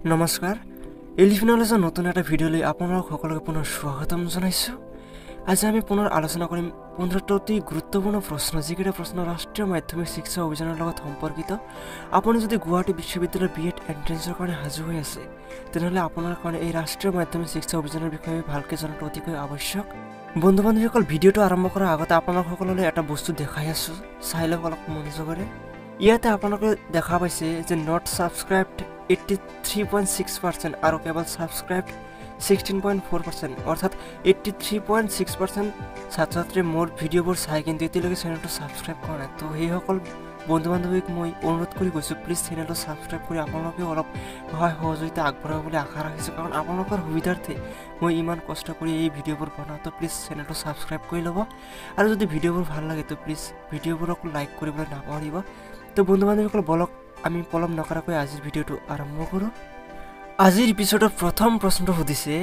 নমস্কাৰ এলিফিনলেজৰ নতুন এটা ভিডিঅ'লৈ আপোনালোক সকলোকে পুনৰ স্বাগতম জনাইছোঁ। আজি আমি পুনৰ আলোচনা কৰিম 15টি গুৰুত্বপূৰ্ণ প্ৰশ্ন, যিকেইটা প্ৰশ্ন ৰাষ্ট্ৰীয় মাধ্যমিক শিক্ষা অভিযানৰ লগত সম্পৰ্কিত। আপুনি যদি গুৱাহাটী বিশ্ববিদ্যালয়ৰ বিএড এন্ট্ৰেন্সৰ কাৰণে সাজু হৈ আছে, তেনেহ'লে আপোনাৰ কাৰণে এই ৰাষ্ট্ৰীয় মাধ্যমিক শিক্ষা অভিযানৰ বিষয়ে ভালকৈ জনাটো অতিকৈ আৱশ্যক। বন্ধু বান্ধৱীসকল, ভিডিঅ'টো আৰম্ভ কৰাৰ আগতে আপোনালোক সকলোলৈ এটা বস্তু দেখাই আছোঁ, চাই লওক অলপ মনোযোগেৰে। ইয়াতে আপোনালোকে দেখা পাইছে যে নট ছাবস্ক্ৰাইবড 83.6% আৰু কেৱল ছাবস্ক্ৰাইবড 16.4%, অৰ্থাৎ 83.6% ছাত্ৰ ছাত্ৰীয়ে মোৰ ভিডিঅ'বোৰ চাই কিন্তু এতিয়ালৈকে চেনেলটো ছাবস্ক্ৰাইব কৰা নাই। তো সেইসকল বন্ধু বান্ধৱীক মই অনুৰোধ কৰি গৈছোঁ, প্লিজ চেনেলটো ছাবস্ক্ৰাইব কৰি আপোনালোকেও অলপ সহায় সহযোগিতা আগবঢ়াব বুলি আশা ৰাখিছোঁ, কাৰণ আপোনালোকৰ সুবিধাৰ্থে মই ইমান কষ্ট কৰি এই ভিডিঅ'বোৰ বনাওঁ। তো প্লিজ চেনেলটো ছাবস্ক্ৰাইব কৰি ল'ব, আৰু যদি ভিডিঅ'বোৰ ভাল লাগে তো প্লিজ ভিডিঅ'বোৰক লাইক কৰিবলৈ নাপাহৰিব। তো বন্ধু বান্ধৱীসকল, বলক আমি পলম নকৰাকৈ আজিৰ ভিডিঅ'টো আৰম্ভ কৰোঁ। আজিৰ এপিছডৰ প্ৰথম প্ৰশ্নটো সুধিছে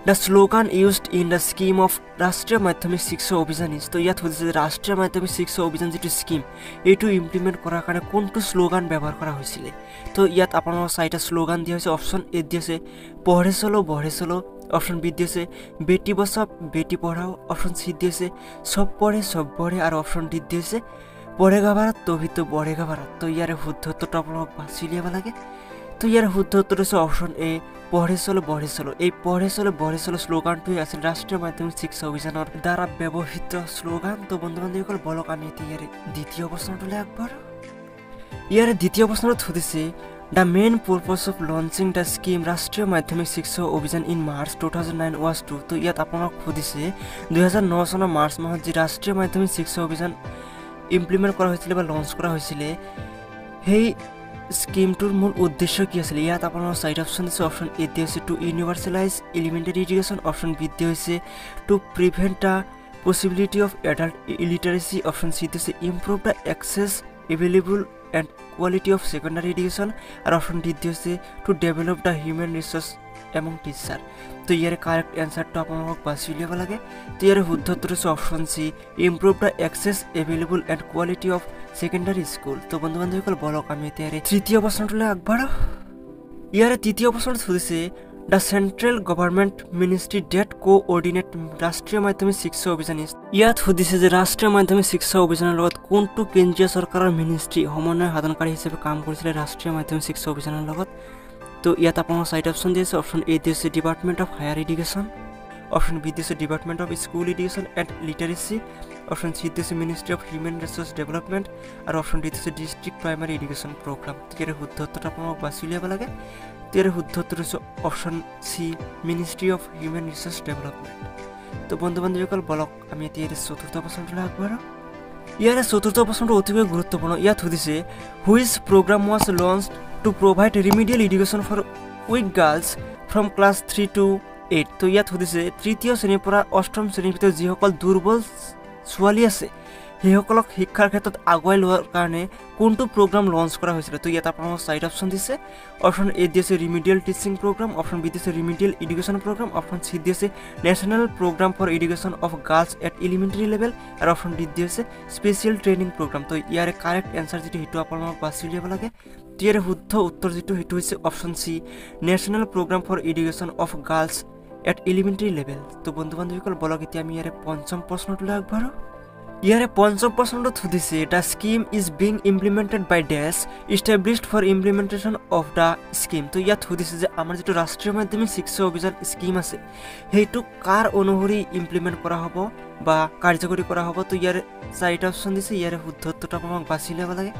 the slogan used in the scheme of Rashtriya Madhyamik Shiksha অভিযান ইজ। তো ইয়াত সুধিছে যে ৰাষ্ট্ৰীয় মাধ্যমিক শিক্ষা অভিযান যিটো স্কিম, এইটো ইমপ্লিমেণ্ট কৰাৰ কাৰণে কোনটো শ্লোগান ব্যৱহাৰ কৰা হৈছিলে। তো ইয়াত আপোনালোকৰ চাৰিটা শ্লোগান দিয়া হৈছে। অপশ্যন এ দি আছে পঢ়ে চলো বঢ়ে চলো, অপশ্যন বি দি আছে বেটি বচাও বেটি পঢ়াও, অপশ্যন চি দি আছে সব পঢ়ে সব বঢ়ে, আৰু অপশ্যন ডি দি আছে পঢ়েগা ভাৰত তভিতো বঢ়েগা ভাৰত। তো ইয়াৰে শুদ্ধ উত্তৰটো আপোনালোকক বাছি উলিয়াব লাগে। তো ইয়াৰ শুদ্ধ উত্তৰ হৈছে অপশ্যন এ পঢ়ে চলো বঢ়ে চলো। এই পঢ়ে চলো বঢ়ে চলো শ্লোগানটোৱে আছিল ৰাষ্ট্ৰীয় মাধ্যমিক শিক্ষা অভিযানৰ দ্বাৰা ব্যৱহৃত শ্লোগান। তো বন্ধু বান্ধৱীসকল, বলক আমি এতিয়া ইয়াৰে দ্বিতীয় প্ৰশ্নটোলৈ আগবাঢ়ো। ইয়াৰে দ্বিতীয় প্ৰশ্নটোত সুধিছে the main purpose of launching the scheme ৰাষ্ট্ৰীয় মাধ্যমিক শিক্ষা অভিযান ইন মাৰ্চ 2009 ৱাজ টু। তো ইয়াত আপোনাক সুধিছে 2009 চনৰ মাৰ্চ মাহত যি ৰাষ্ট্ৰীয় মাধ্যমিক শিক্ষা অভিযান ইমপ্লিমেণ্ট কৰা হৈছিলে বা লঞ্চ কৰা হৈছিলে, সেই স্কিমটোৰ মূল উদ্দেশ্য কি আছিলে। ইয়াত আপোনাৰ চাৰিটা অপশ্যন আছে। অপশ্যন এ দি হৈছে to universalize elementary education, option B দি হৈছে to prevent the possibility of adult illiteracy, option C দি হৈছে improve the access available and quality of secondary education, আৰু অপশ্যন ডি দি হৈছে to develop the human resource among teacher. তো ইয়াৰে correct এনচাৰটো আপোনালোকক বাছি উলিয়াব লাগে। তো ইয়াৰে শুদ্ধ উত্তৰ হৈছে option C improve the access available and quality of secondary school. তো বন্ধু বান্ধৱীসকল, বলক আমি এতিয়া তৃতীয় প্ৰশ্নটোলৈ আগবাঢ়ো। ইয়াৰে তৃতীয় প্ৰশ্নটো সুধিছে the central government ministry that coordinate Rashtriya Madhyamik Shiksha অভিযান ইজ। ইয়াত সুধিছে যে ৰাষ্ট্ৰীয় মাধ্যমিক শিক্ষা অভিযানৰ লগত কোনটো কেন্দ্ৰীয় চৰকাৰৰ মিনিষ্ট্ৰী সমন্বয় সাধনকাৰী হিচাপে কাম কৰিছিলে ৰাষ্ট্ৰীয় মাধ্যমিক শিক্ষা অভিযানৰ লগত। তো ইয়াত আপোনাৰ চাৰিটা অপশ্যন দি আছে। অপশ্যন এ দি আছে department of higher education, option B দি আছে department of school education and literacy, option C দি আছে ministry of human resource development, আৰু অপশ্যন ডি আছে ডিষ্ট্ৰিক্ট প্ৰাইমাৰী এডুকেশ্যন প্ৰগ্ৰাম। ইয়াৰে শুদ্ধ উত্তৰটো আপোনালোক বাছি উলিয়াব লাগে। ইয়াৰে শুদ্ধ উত্তৰ হৈছে option C ministry of human resource development. তো বন্ধু বান্ধৱীসকল, বলক আমি এতিয়া চতুৰ্থ প্ৰশ্নটোলৈ আগবাঢ়ো। ইয়াৰে চতুৰ্থ প্ৰশ্নটো অতিকৈ গুৰুত্বপূৰ্ণ। ইয়াত সুধিছে which programme was launched to provide remedial education for weak girls from class 3 to 8। তো ইয়াত সুধিছে তৃতীয় শ্ৰেণীৰ পৰা অষ্টম শ্ৰেণীৰ ভিতৰত যিসকল দুৰ্বল ছোৱালী আছে সেইসকলক শিক্ষাৰ ক্ষেত্ৰত আগুৱাই লোৱাৰ কাৰণে কোনটো প্ৰগ্ৰাম লঞ্চ কৰা হৈছিলে। তো ইয়াত আপোনালোকক চাৰিটা অপশ্যন দিছে। অপশ্যন এ দি আছে remedial teaching program, option B দি আছে remedial education program, option C দি আছে national programme for education of girls at elementary level, আৰু অপশ্যন ডি দি আছে স্পেচিয়েল ট্ৰেইনিং প্ৰগ্ৰাম। তো ইয়াৰে কাৰেক্ট এনচাৰ যিটো সেইটো আপোনালোকক বাছি উলিয়াব লাগে। ইয়াৰে শুদ্ধ উত্তৰ যিটো সেইটো হৈছে option C national programme for education of girls at elementary level. তো বন্ধু বান্ধৱীসকল, বলক এতিয়া আমি ইয়াৰে পঞ্চম প্ৰশ্নটোলৈ আগবাঢ়ো। ইয়াৰে পঞ্চম প্ৰশ্নটোত সুধিছে the scheme is being implemented by dash established for implementation of the scheme. তো ইয়াত সুধিছে যে আমাৰ যিটো ৰাষ্ট্ৰীয় মাধ্যমিক শিক্ষা অভিযান স্কিম আছে সেইটো কাৰ অনুসৰি ইমপ্লিমেণ্ট কৰা হ'ব বা কাৰ্যকৰী কৰা হ'ব। তো ইয়াৰে চাৰিটা অপশ্যন দিছে। ইয়াৰে শুদ্ধ উত্তৰটো আপোনাক বাছি ল'ব লাগে।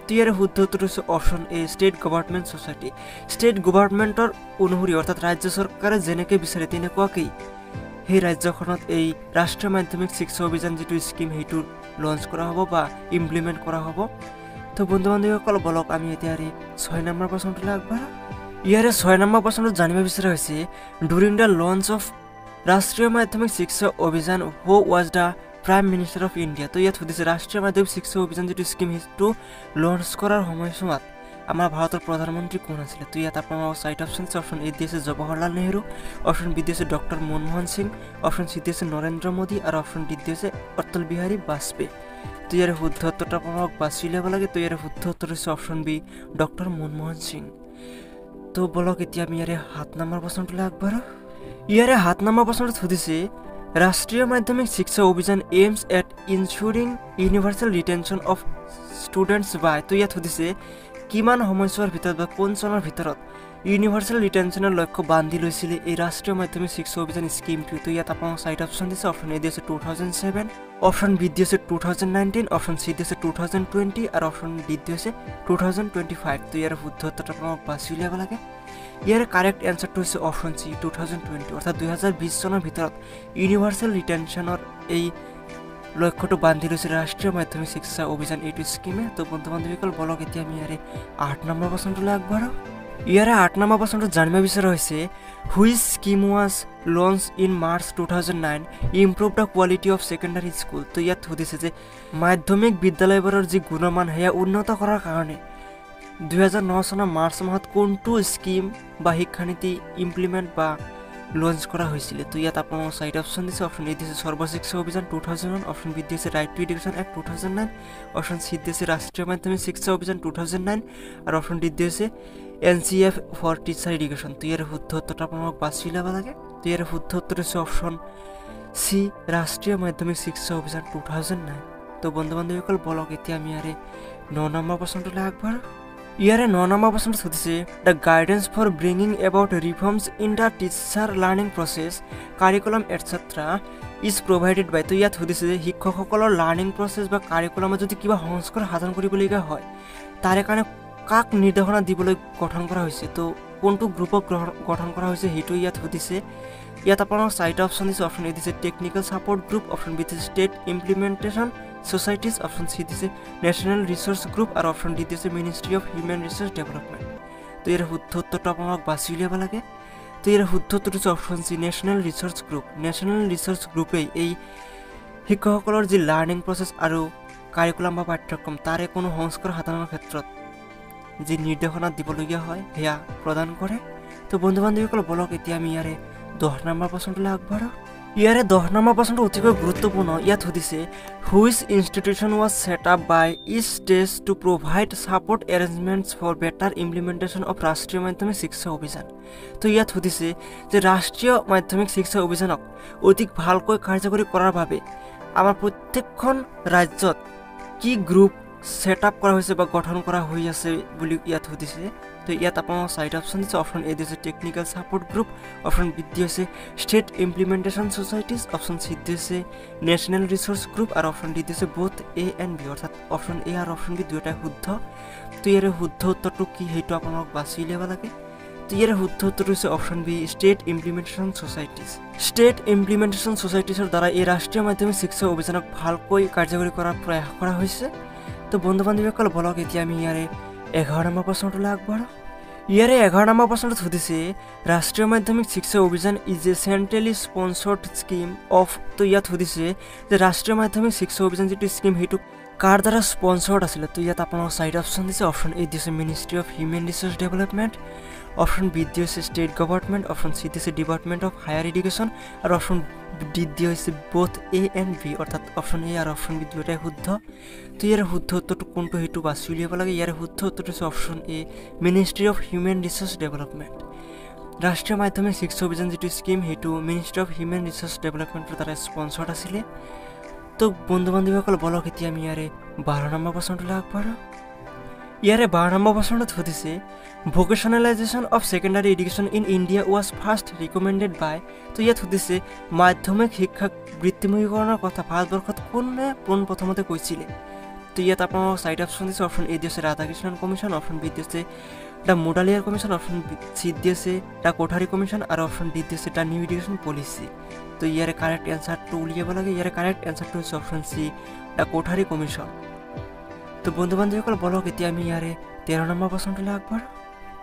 তো ইয়াৰে শুদ্ধ উত্তৰ হৈছে option A state government society. State গভৰ্ণমেণ্টৰ অনুসৰি, অৰ্থাৎ ৰাজ্য চৰকাৰে যেনেকৈ বিচাৰে তেনেকুৱাকেই সেই ৰাজ্যখনত এই ৰাষ্ট্ৰীয় মাধ্যমিক শিক্ষা অভিযান যিটো স্কিম সেইটো লঞ্চ কৰা হ'ব বা ইমপ্লিমেণ্ট কৰা হ'ব। তো বন্ধু বান্ধৱীসকল, বলক আমি এতিয়া 6 নম্বৰ প্ৰশ্নটোলৈ আগবাঢ়ো। ইয়াৰে 6 নম্বৰ প্ৰশ্নটোত জানিব বিচৰা হৈছে ডুৰিং the launch of Rashtriya Madhyamik Shiksha অভিযান who was the prime minister of India. তো ইয়াত সুধিছে ৰাষ্ট্ৰীয় মাধ্যমিক শিক্ষা অভিযান যিটো স্কিম সেইটো লঞ্চ কৰাৰ সময়ছোৱাত আমাৰ ভাৰতৰ প্ৰধানমন্ত্ৰী কোন আছিলে। তো ইয়াত আপোনালোকৰ চাৰিটা অপশ্যন আছে। অপশ্যন এ দি আছে জৱাহৰলাল নেহৰু, অপশ্যন বি দি আছে doctor Manmohan Singh, option C দি আছে নৰেন্দ্ৰ মোদী, আৰু অপশ্যন ডি দি আছে অটল বিহাৰী বাজপেয়ী। তো ইয়াৰে শুদ্ধ উত্তৰটো আপোনালোকক বাছি উলিয়াব লাগে। তো ইয়াৰে শুদ্ধ উত্তৰ হৈছে option B doctor Manmohan Singh. তো বলক এতিয়া আমি ইয়াৰে 7 নম্বৰ প্ৰশ্নটোলৈ আগবাঢ়ো। ইয়াৰে 7 নম্বৰ প্ৰশ্নটো সুধিছে ৰাষ্ট্ৰীয় Madhyamik Shiksha Abhiyan aims at ensuring universal retention of students by. তো ইয়াত সুধিছে কিমান সময়ছোৱাৰ ভিতৰত বা কোন চনৰ ভিতৰত ইউনিভাৰ্চেল ৰিটেনশ্যনৰ লক্ষ্য বান্ধি লৈছিলে এই ৰাষ্ট্ৰীয় মাধ্যমিক শিক্ষা অভিযান স্কিমটো। তো ইয়াত আপোনাক 4টা অপশ্যন দিছে। অপশ্যন এ দিছে 2007, অপশ্যন বি দিছে 2019, অপশ্যন চি দিছে 2020 আৰু অপশ্যন ডি দিছে 2025। তো ইয়াৰ শুদ্ধ উত্তৰটো আপোনাক বাছি উলিয়াব লাগে। ইয়াৰ কাৰেক্ট এনচাৰটো হৈছে অপশ্যন চি 2020, অৰ্থাৎ 2020 চনৰ ভিতৰত ইউনিভাৰ্চেল ৰিটেনশ্যনৰ এই লক্ষ্যটো বান্ধি লৈছে ৰাষ্ট্ৰীয় মাধ্যমিক শিক্ষা অভিযান এইটো স্কিমে। তো বন্ধু বান্ধৱীসকল বলক এতিয়া আমি ইয়াৰে 8 নম্বৰ প্ৰশ্নটোলৈ আগবাঢ়ো। ইয়াৰে 8 নম্বৰ প্ৰশ্নটো জানিব বিচৰা হৈছে which scheme was launch in March 2009 improve the quality of secondary school. তো ইয়াত সুধিছে যে মাধ্যমিক বিদ্যালয়বোৰৰ যি গুণমান সেয়া উন্নত কৰাৰ কাৰণে 2009 চনৰ মাৰ্চ মাহত কোনটো স্কিম বা শিক্ষানীতি ইমপ্লিমেণ্ট বা লঞ্চ কৰা হৈছিল। তো ইয়াত আপোনাক 4টা অপশ্যন দিছে। অপশ্যন এ দিছে সৰ্বশিক্ষা অভিযান 2001, অপশ্যন বি দিছে right to education act 2009, option C দিছে ৰাষ্ট্ৰীয় মাধ্যমিক শিক্ষা অভিযান 2009 আৰু অপশ্যন ডি দিছে NCF ফৰ টিচাৰ এডুকেশ্যন। তো ইয়াৰ শুদ্ধ উত্তৰটো আপোনাক বাছি উলিয়াব লাগে। তো ইয়াৰ শুদ্ধ উত্তৰ হৈছে অপশ্যন চি ৰাষ্ট্ৰীয় মাধ্যমিক শিক্ষা অভিযান 2009। তো বন্ধু বান্ধৱীসকল বলক এতিয়া আমি ইয়াৰে 9 নম্বৰ প্ৰশ্নটোলৈ আগবাঢ়ো। ইয়াৰে 9 নম্বৰ প্ৰশ্নটো সুধিছে the guidance for bringing about reforms in the teacher learning process curriculum etcetera is provided by. তো ইয়াত সুধিছে যে শিক্ষকসকলৰ লাৰ্ণিং প্ৰচেছ বা কাৰিকুলামত যদি কিবা সংস্কাৰ সাধন কৰিবলগীয়া হয় তাৰে কাৰণে কাক নিৰ্দেশনা দিবলৈ গঠন কৰা হৈছে। তো কোনটো গ্ৰুপক গঠন কৰা হৈছে সেইটো ইয়াত সুধিছে। ইয়াত আপোনাক 4টা অপশ্যন দিছে। অপশ্যন এ দিছে technical support group, option B দিছে state implementation societies, option C দিছে নেশ্যনেল ৰিচোৰ্চ গ্ৰুপ আৰু অপশ্যন ডি দিছে ministry of human resource development. তো ইয়াৰ শুদ্ধ উত্তৰটো আপোনাক বাছি উলিয়াব লাগে। তো ইয়াৰ শুদ্ধ উত্তৰটো হৈছে option C national resource group. National resource গ্ৰুপেই এই শিক্ষকসকলৰ যি লাৰ্ণিং প্ৰচেছ আৰু কাৰিকুলাম বা পাঠ্যক্ৰম তাৰে কোনো সংস্কাৰ সাধনৰ ক্ষেত্ৰত যি নিৰ্দেশনা দিবলগীয়া হয় সেয়া প্ৰদান কৰে। তো বন্ধু বান্ধৱীসকল বলক এতিয়া আমি ইয়াৰে 10 নম্বৰ প্ৰশ্নটোলৈ আগবাঢ়ো। ইয়াৰে 10 নম্বৰ প্ৰশ্নটো অতিকৈ গুৰুত্বপূৰ্ণ। ইয়াত সুধিছে which institution was set up by each state to provide support arrangements for better implementation of Rashtriya Madhyamik Shiksha অভিযান। তো ইয়াত সুধিছে যে ৰাষ্ট্ৰীয় মাধ্যমিক শিক্ষা অভিযানক অধিক ভালকৈ কাৰ্যকৰী কৰাৰ বাবে আমাৰ প্ৰত্যেকখন ৰাজ্যত কি গ্ৰুপ ছেট আপ কৰা হৈছে বা গঠন কৰা হৈ আছে বুলি ইয়াত সুধিছে। তো ইয়াত আপোনাক 4টা অপশ্যন দিছে। অপশ্যন এ দিছে technical support group, option B দিছে state implementation societies, option C দিছে নেশ্যনেল ৰিচোৰ্চ গ্ৰুপ আৰু অপশ্যন ডি দিছে বোথ এ এণ্ড বি, অৰ্থাৎ অপশ্যন এ আৰু অপশ্যন বি দুয়োটাই শুদ্ধ। তো ইয়াৰে শুদ্ধ উত্তৰটো কি সেইটো আপোনাক বাছি উলিয়াব লাগে। তো ইয়াৰে শুদ্ধ উত্তৰটো হৈছে option B state implementation societies. State implementation ছ'চাইটিজৰ দ্বাৰা এই ৰাষ্ট্ৰীয় মাধ্যমিক শিক্ষা অভিযানক ভালকৈ কাৰ্যকৰী কৰাৰ প্ৰয়াস কৰা হৈছে। তো বন্ধু বান্ধৱীসকল বলক এতিয়া আমি ইয়াৰে 11 নম্বৰ প্ৰশ্নটোলৈ আগবাঢ়ো। ইয়াৰে 11 নম্বৰ প্ৰশ্নটোত সুধিছে ৰাষ্ট্ৰীয় মাধ্যমিক শিক্ষা অভিযান is a centrally স্পনচৰ্ড scheme of. তো ইয়াত সুধিছে যে ৰাষ্ট্ৰীয় মাধ্যমিক শিক্ষা অভিযান যিটো স্কিম সেইটো কাৰ দ্বাৰা স্পনচৰ্ড আছিলে। তো ইয়াত আপোনাক 4টা অপশ্যন দিছে। অপশ্যন এ দিছে ministry of human resource development, option B দিছে ষ্টেট গভৰ্ণমেণ্ট, অপশ্যন চি দিছে ডিপাৰ্টমেণ্ট অফ হায়াৰ এডুকেশ্যন আৰু অপশ্যন ডি হৈছে বোথ এ এণ্ড বি, অৰ্থাৎ অপশ্যন এ আৰু অপশ্যন বি দুয়োটাই শুদ্ধ। তো ইয়াৰ শুদ্ধ উত্তৰটো কোনটো সেইটো বাছি উলিয়াব লাগে। ইয়াৰ শুদ্ধ উত্তৰটো হৈছে option A ministry of human resource development. ৰাষ্ট্ৰীয় মাধ্যমিক শিক্ষা অভিযান যিটো স্কিম সেইটো মিনিষ্ট্ৰী অফ হিউমেন ৰিচোৰ্চ ডেভেলপমেণ্টৰ দ্বাৰা স্পনচৰ্ড আছিলে। তো বন্ধু বান্ধৱীসকল বলক এতিয়া আমি ইয়াৰে 12 নম্বৰ প্ৰশ্নটোলৈ আগবাঢ়ো। ইয়াৰে 12 নম্বৰ প্ৰশ্নটোত সুধিছে vocationalisation of secondary education in India was first recommended by. তো ইয়াত সুধিছে মাধ্যমিক শিক্ষাক বৃত্তিমুখীকৰণৰ কথা ভাৰতবৰ্ষত কোনে পোনপ্ৰথমতে কৈছিলে। তো ইয়াত আপোনাক 4টা অপশ্যন দিছে। অপশ্যন এ দিছে ৰাধাকৃষ্ণন কমিশ্যন, অপশ্যন বি দিছে দ্য মোডালিয়াৰ কমিশ্যন, অপশ্যন চি দিছে দ্য কোঠাৰী কমিশ্যন আৰু অপশ্যন ডি দিছে দ্য নিউ এডুকেশ্যন পলিচি। তো ইয়াৰে কাৰেক্ট এনচাৰটো উলিয়াব লাগে। ইয়াৰে কাৰেক্ট এনচাৰটো হৈছে option C the Kothari commission. তো বন্ধু বান্ধৱীসকল বলক এতিয়া আমি ইয়াৰে 13 নম্বৰ প্ৰশ্নটোলৈ আগবাঢ়ো।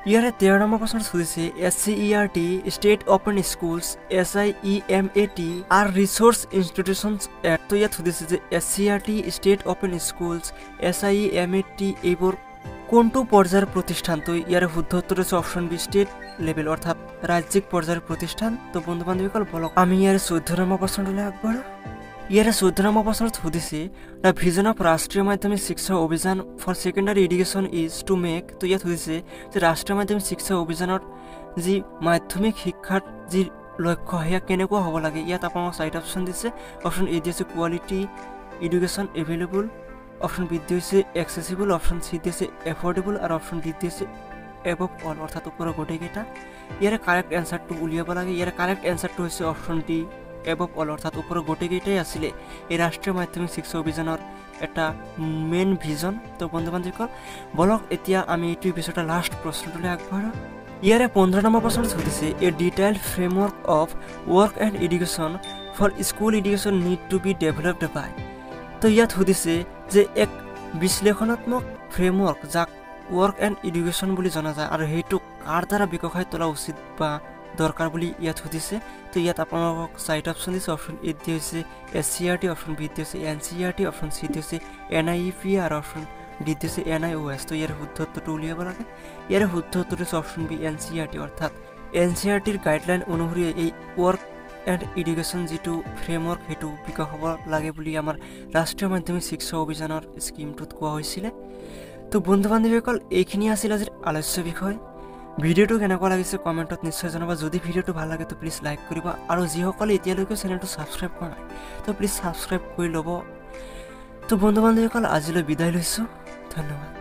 ইয়াৰে 13 নম্বৰ প্ৰশ্নটো সুধিছে SCERT state open schools SIEMAT R resource institutions at. তো ইয়াত সুধিছে যে SCERT state open schools SIEMAT এইবোৰ কোনটো পৰ্যায়ৰ প্ৰতিষ্ঠান। তো ইয়াৰে শুদ্ধ উত্তৰ হৈছে অপশ্যন বি ষ্টেট লেভেল, অৰ্থাৎ ৰাজ্যিক পৰ্যায়ৰ প্ৰতিষ্ঠান। তো বন্ধু বান্ধৱীসকল বলক আমি ইয়াৰে 14 নম্বৰ প্ৰশ্নটোলৈ আগবাঢ়ো। ইয়াৰে 14 নম্বৰ প্ৰশ্নত সুধিছে the vision of Rashtriya Madhyamik Shiksha Abhiyan for secondary education is to make. তো ইয়াত সুধিছে যে ৰাষ্ট্ৰীয় মাধ্যমিক শিক্ষা অভিযানত যি মাধ্যমিক শিক্ষাৰ যি লক্ষ্য সেয়া কেনেকুৱা হ'ব লাগে। ইয়াত আপোনাক 4টা অপশ্যন দিছে। অপশ্যন এ দিছে quality education available, option B দিছে এক্সেচিবল, অপশ্যন সি দিছে এফৰ্ডেবল আৰু অপশ্যন ডি দিছে এবভ অল, অৰ্থাৎ ওপৰৰ গোটেইকেইটা। ইয়াৰে কাৰেক্ট এনচাৰটো উলিয়াব লাগে। ইয়াৰে কাৰেক্ট এনচাৰটো হৈছে অপশ্যন ডি এবভ অল, অৰ্থাৎ ওপৰৰ গোটেইকেইটাই আছিলে এই ৰাষ্ট্ৰীয় মাধ্যমিক শিক্ষা অভিযানৰ এটা মেইন ভিজন। তো বন্ধু বান্ধৱীসকল বলক এতিয়া আমি এইটো পিছতে লাষ্ট প্ৰশ্নটোলৈ আগবাঢ়ো। ইয়াৰে 15 নম্বৰ প্ৰশ্নত সুধিছে a detailed framework of work and education for school education need to be developed by. তো ইয়াত সুধিছে যে এক বিশ্লেষণাত্মক ফ্ৰেমৱৰ্ক যাক ৱৰ্ক এণ্ড এডুকেশ্যন বুলি জনা যায় আৰু সেইটো কাৰ দ্বাৰা বিকশাই তোলা উচিত বা দৰকাৰ বুলি ইয়াত সুধিছে। তো ইয়াত আপোনালোকক 4টা অপশ্যন দিছে। অপশ্যন এ দিছে SCERT, অপশ্যন বি দিছে NCERT, অপশ্যন চি দিছে NIEP আৰু অপশ্যন ডি দিছে NIOS। তো ইয়াৰ শুদ্ধ উত্তৰটো উলিয়াব লাগে। ইয়াৰ শুদ্ধ উত্তৰটো হৈছে অপশ্যন বি NCERT, অৰ্থাৎ NCERTৰ গাইডলাইন অনুসৰি এই ৱৰ্ক এণ্ড এডুকেশ্যন যিটো ফ্ৰেমৱৰ্ক সেইটো বিকাশ হ'ব লাগে বুলি আমাৰ ৰাষ্ট্ৰীয় মাধ্যমিক শিক্ষা অভিযানৰ স্কিমটোত কোৱা হৈছিলে। তো বন্ধু বান্ধৱীসকল এইখিনি আছিল আজিৰ আলোচ্য বিষয়। ভিডিঅ'টো কেনেকুৱা লাগিছে কমেণ্টত নিশ্চয় জনাবা। যদি ভিডিঅ'টো ভাল লাগে তো প্লিজ লাইক কৰিবা আৰু যিসকলে এতিয়ালৈকে চেনেলটো ছাবস্ক্ৰাইব কৰা নাই তো প্লিজ ছাবস্ক্ৰাইব কৰি ল'ব। তো বন্ধু বান্ধৱীসকল আজিলৈ বিদায় লৈছোঁ। ধন্যবাদ।